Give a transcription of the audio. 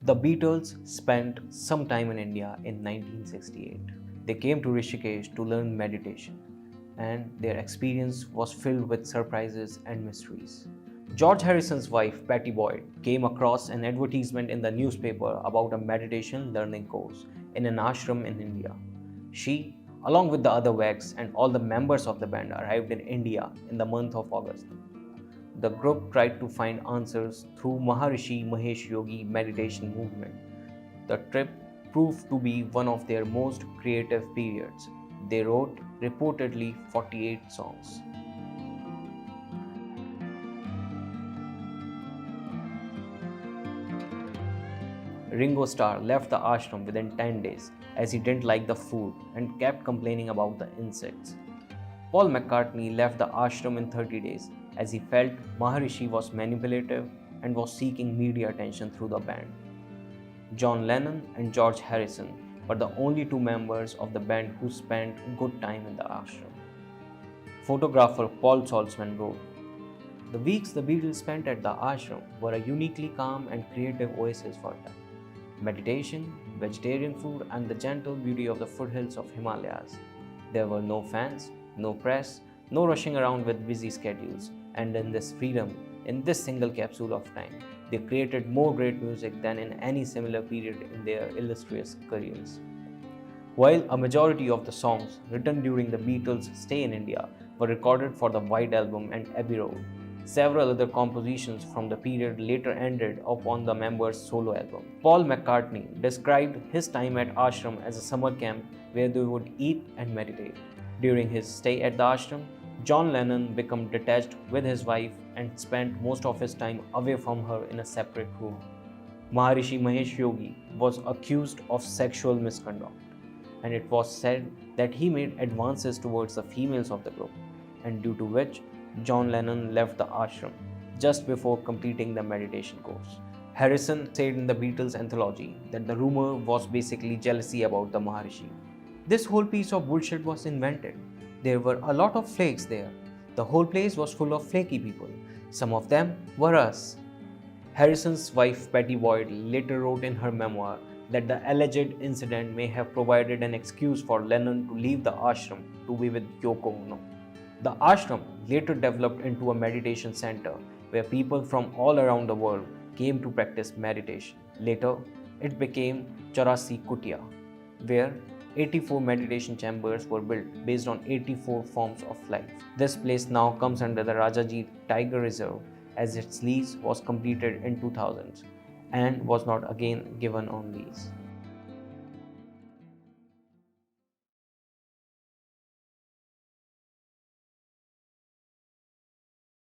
The Beatles spent some time in India in 1968. They came to Rishikesh to learn meditation, and their experience was filled with surprises and mysteries. George Harrison's wife, Patty Boyd, came across an advertisement in the newspaper about a meditation learning course in an ashram in India. She, along with the other Wags and all the members of the band, arrived in India in the month of August. The group tried to find answers through Maharishi Mahesh Yogi meditation movement. The trip proved to be one of their most creative periods. They wrote reportedly 48 songs. Ringo Starr left the ashram within 10 days as he didn't like the food and kept complaining about the insects. Paul McCartney left the ashram in 30 days as he felt Maharishi was manipulative and was seeking media attention through the band. John Lennon and George Harrison were the only two members of the band who spent good time in the ashram. Photographer Paul Saltzman wrote, "The weeks the Beatles spent at the ashram were a uniquely calm and creative oasis for them. Meditation, vegetarian food, and the gentle beauty of the foothills of Himalayas. There were no fans, no press, no rushing around with busy schedules, and in this freedom, in this single capsule of time, they created more great music than in any similar period in their illustrious careers." While a majority of the songs written during the Beatles' stay in India were recorded for the White Album and Abbey Road, several other compositions from the period later ended up on the members' solo album. Paul McCartney described his time at ashram as a summer camp where they would eat and meditate. During his stay at the ashram, John Lennon became detached with his wife and spent most of his time away from her in a separate room. Maharishi Mahesh Yogi was accused of sexual misconduct, and it was said that he made advances towards the females of the group, and due to which John Lennon left the ashram just before completing the meditation course. Harrison said in the Beatles anthology that the rumor was basically jealousy about the Maharishi. "This whole piece of bullshit was invented. There were a lot of flakes there. The whole place was full of flaky people. Some of them were us." Harrison's wife Patty Boyd later wrote in her memoir that the alleged incident may have provided an excuse for Lennon to leave the ashram to be with Yoko Ono. The ashram later developed into a meditation center where people from all around the world came to practice meditation. Later, it became Charasi Kutia, where 84 meditation chambers were built based on 84 forms of life. This place now comes under the Rajaji Tiger Reserve as its lease was completed in 2000 and was not again given on lease.